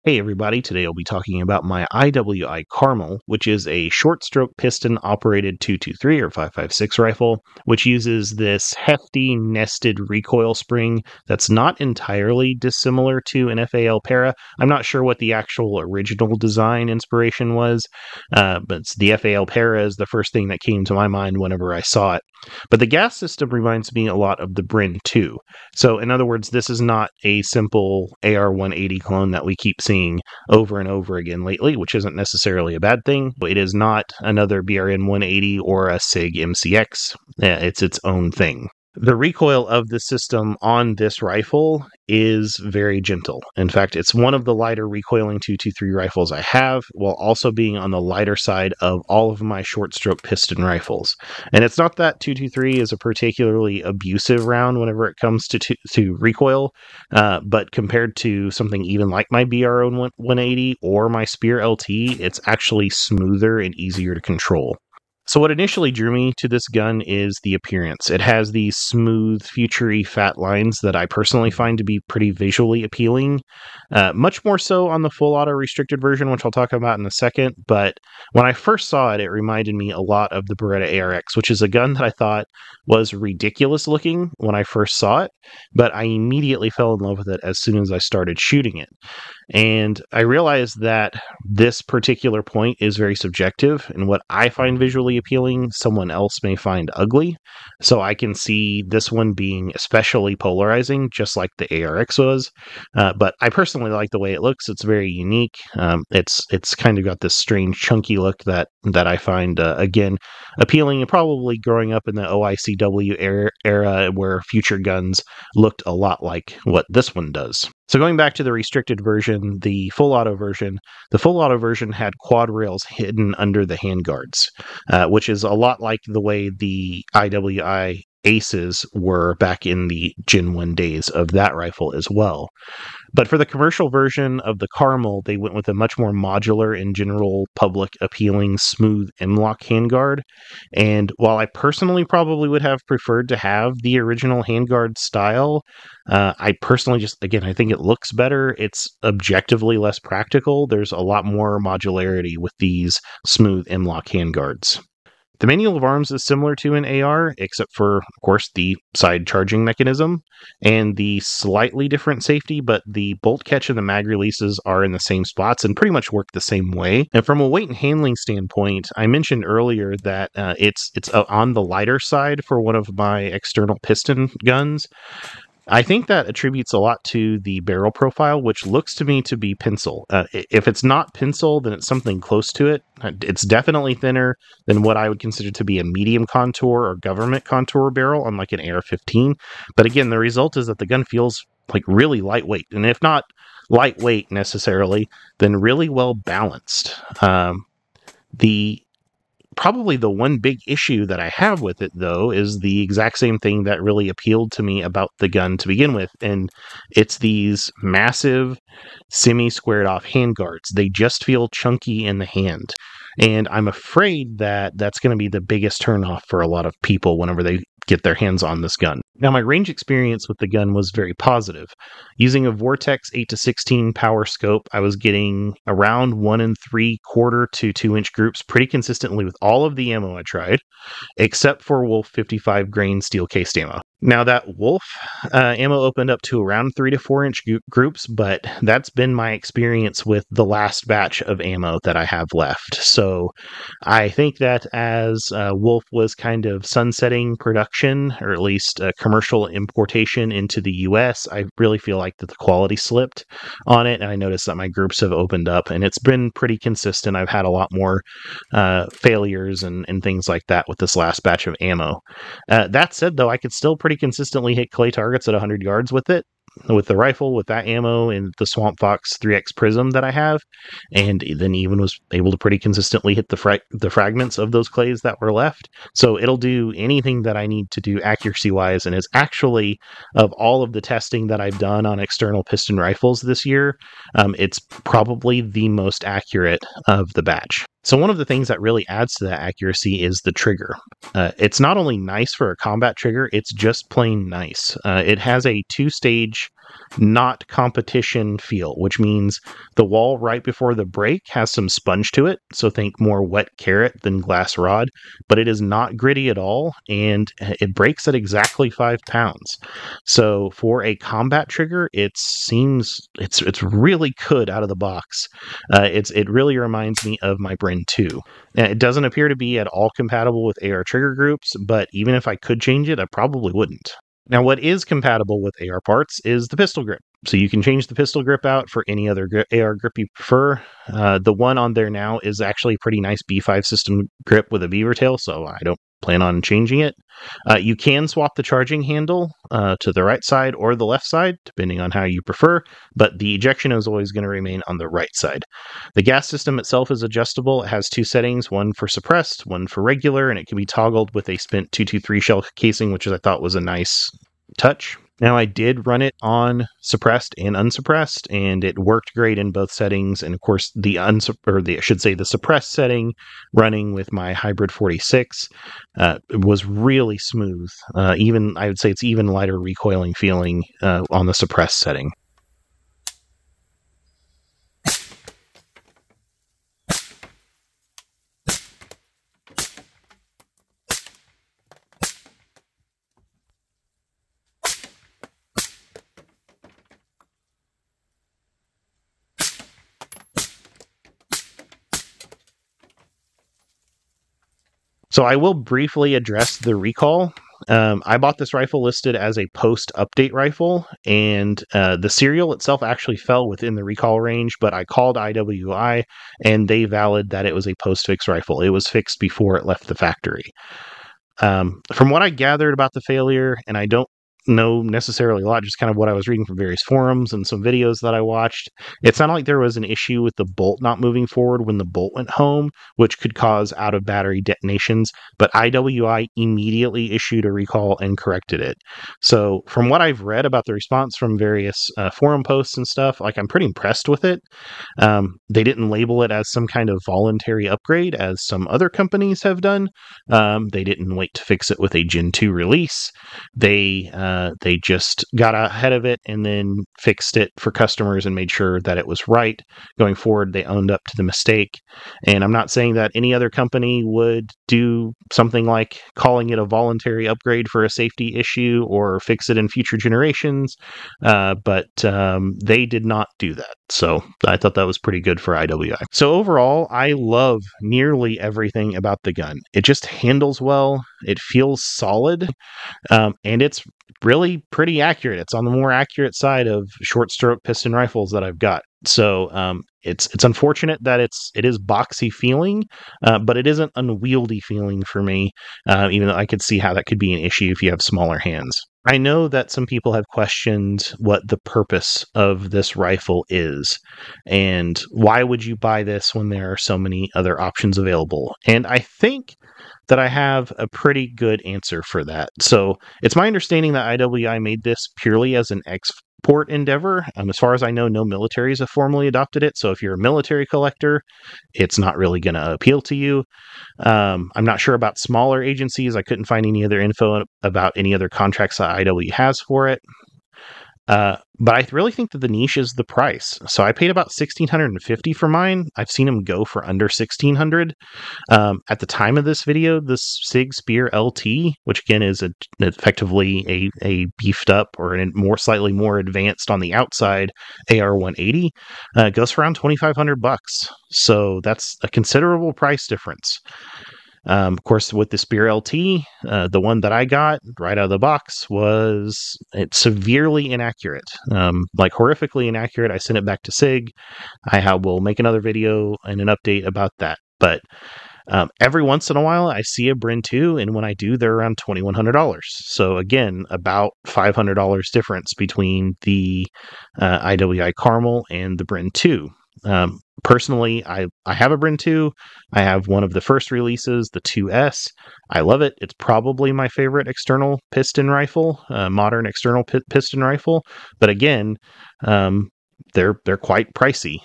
Hey everybody, today I'll be talking about my IWI Carmel, which is a short stroke piston operated 223 or 556 rifle, which uses this hefty nested recoil spring that's not entirely dissimilar to an FAL Para. I'm not sure what the actual original design inspiration was, but the FAL Para is the first thing that came to my mind whenever I saw it. But the gas system reminds me a lot of the Brin 2. So in other words, this is not a simple AR-180 clone that we keep seeing over and over again lately, which isn't necessarily a bad thing. It is not another BRN-180 or a SIG MCX. It's its own thing. The recoil of the system on this rifle is very gentle. In fact, it's one of the lighter recoiling 223 rifles I have, while also being on the lighter side of all of my short stroke piston rifles. And it's not that 223 is a particularly abusive round whenever it comes to recoil, but compared to something even like my BR-180 or my Spear LT, it's actually smoother and easier to control. So what initially drew me to this gun is the appearance. It has these smooth, future-y fat lines that I personally find to be pretty visually appealing. Much more so on the full auto restricted version, which I'll talk about in a second. But when I first saw it, it reminded me a lot of the Beretta ARX, which is a gun that I thought was ridiculous looking when I first saw it, but I immediately fell in love with it as soon as I started shooting it. And I realized that this particular point is very subjective, and what I find visually appealing, someone else may find ugly. So I can see this one being especially polarizing, just like the ARX was. But I personally like the way it looks. It's very unique. It's kind of got this strange chunky look that I find, again, appealing, and probably growing up in the OICW era where future guns looked a lot like what this one does. So going back to the restricted version, the full auto version had quad rails hidden under the handguards, which is a lot like the way the IWI Aces were back in the Gen 1 days of that rifle as well. But for the commercial version of the Carmel, they went with a much more modular and general public appealing smooth M-LOK handguard. And while I personally probably would have preferred to have the original handguard style, I personally I think it looks better. It's objectively less practical. There's a lot more modularity with these smooth M-LOK handguards. The manual of arms is similar to an AR, except for, of course, the side charging mechanism and the slightly different safety, but the bolt catch and the mag releases are in the same spots and pretty much work the same way. And from a weight and handling standpoint, I mentioned earlier that it's on the lighter side for one of my external piston guns. I think that attributes a lot to the barrel profile, which looks to me to be pencil. If it's not pencil, then it's something close to it. It's definitely thinner than what I would consider to be a medium contour or government contour barrel on like an AR-15. But again, the result is that the gun feels like really lightweight. And if not lightweight necessarily, then really well balanced. Probably the one big issue that I have with it, though, is the exact same thing that really appealed to me about the gun to begin with, and it's these massive, semi-squared off handguards. They just feel chunky in the hand, and I'm afraid that that's going to be the biggest turnoff for a lot of people whenever they get their hands on this gun. Now, my range experience with the gun was very positive. Using a Vortex 8-16 power scope, I was getting around 1 3/4 to 2-inch groups pretty consistently with all of the ammo I tried, except for Wolf 55 grain steel cased ammo. Now, that Wolf ammo opened up to around 3 to 4-inch groups, but that's been my experience with the last batch of ammo that I have left. So I think that as Wolf was kind of sunsetting production, or at least commercial importation into the US, I really feel like that the quality slipped on it, and I noticed that my groups have opened up, and it's been pretty consistent. I've had a lot more failures and things like that with this last batch of ammo. That said, though, I could still pretty consistently hit clay targets at 100 yards with it, with the rifle, with that ammo, and the Swamp Fox 3X Prism that I have, and then even was able to pretty consistently hit the fragments of those clays that were left. So it'll do anything that I need to do accuracy-wise, and it's actually, of all of the testing that I've done on external piston rifles this year, it's probably the most accurate of the batch. So one of the things that really adds to that accuracy is the trigger. It's not only nice for a combat trigger, it's just plain nice. It has a 2-stage not competition feel, which means the wall right before the break has some sponge to it. So think more wet carrot than glass rod, but it is not gritty at all. And it breaks at exactly 5 pounds. So for a combat trigger, it's really good out of the box. It really reminds me of my Bryn 2. It doesn't appear to be at all compatible with AR trigger groups, but even if I could change it, I probably wouldn't. Now, what is compatible with AR parts is the pistol grip. So you can change the pistol grip out for any other AR grip you prefer. The one on there now is actually a pretty nice B5 system grip with a beaver tail, so I don't plan on changing it. You can swap the charging handle to the right side or the left side, depending on how you prefer, but the ejection is always going to remain on the right side. The gas system itself is adjustable. It has 2 settings, one for suppressed, one for regular, and it can be toggled with a spent 223 shell casing, which I thought was a nice touch. Now, I did run it on suppressed and unsuppressed, and it worked great in both settings. And of course, the suppressed setting running with my Hybrid 46 was really smooth. I would say it's even lighter recoiling feeling on the suppressed setting. So I will briefly address the recall. I bought this rifle listed as a post-update rifle, and the serial itself actually fell within the recall range, but I called IWI, and they validated that it was a post-fix rifle. It was fixed before it left the factory. From what I gathered about the failure, and I don't know necessarily a lot, just kind of what I was reading from various forums and some videos that I watched, it sounded like there was an issue with the bolt not moving forward when the bolt went home, which could cause out of battery detonations, but IWI immediately issued a recall and corrected it. So from what I've read about the response from various forum posts and stuff, like, I'm pretty impressed with it. They didn't label it as some kind of voluntary upgrade as some other companies have done. They didn't wait to fix it with a Gen 2 release. They just got ahead of it and then fixed it for customers and made sure that it was right. Going forward, they owned up to the mistake. And I'm not saying that any other company would do something like calling it a voluntary upgrade for a safety issue or fix it in future generations, but they did not do that. So I thought that was pretty good for IWI. So overall, I love nearly everything about the gun. It just handles well. It feels solid. And it's really pretty accurate. It's on the more accurate side of short stroke piston rifles that I've got. So it's unfortunate that it is boxy feeling, but it isn't unwieldy feeling for me, even though I could see how that could be an issue if you have smaller hands. I know that some people have questioned what the purpose of this rifle is, and why would you buy this when there are so many other options available? And I think that I have a pretty good answer for that. So it's my understanding that IWI made this purely as an export endeavor. As far as I know, no militaries have formally adopted it. So if you're a military collector, it's not really going to appeal to you. I'm not sure about smaller agencies. I couldn't find any other info about any other contracts that IWI has for it. But I really think that the niche is the price. So I paid about $1,650 for mine. I've seen them go for under $1,600. At the time of this video, the Sig Spear LT, which again is effectively a beefed up or a slightly more advanced on the outside AR-180, goes for around $2,500. So that's a considerable price difference. Of course, with the Spear LT, the one that I got right out of the box it's severely inaccurate, like horrifically inaccurate. I sent it back to SIG. Will make another video and an update about that. But every once in a while, I see a Bryn 2, and when I do, they're around $2,100. So again, about $500 difference between the IWI Carmel and the Bryn 2. Personally, I have a Bryn 2. I have one of the first releases, the 2S. I love it. It's probably my favorite external piston rifle, modern external piston rifle. But again, they're quite pricey.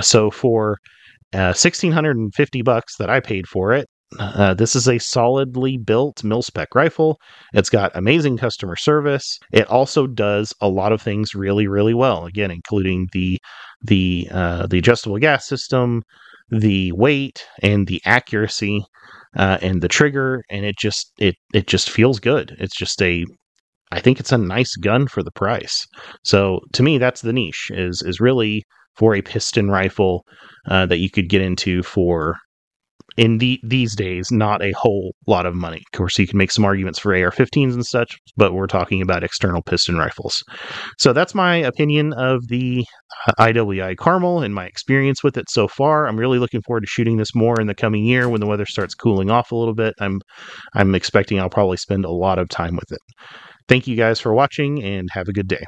So for $1,650 that I paid for it, This is a solidly built mil-spec rifle. It's got amazing customer service. It also does a lot of things really, really well. Again, including the adjustable gas system, the weight, and the accuracy, and the trigger. And it just feels good. I think it's a nice gun for the price. So to me, that's the niche is really for a piston rifle that you could get into for these days, not a whole lot of money. Of course, you can make some arguments for AR-15s and such, but we're talking about external piston rifles. So that's my opinion of the IWI Carmel and my experience with it so far. I'm really looking forward to shooting this more in the coming year when the weather starts cooling off a little bit. I'm expecting I'll probably spend a lot of time with it. Thank you guys for watching, and have a good day.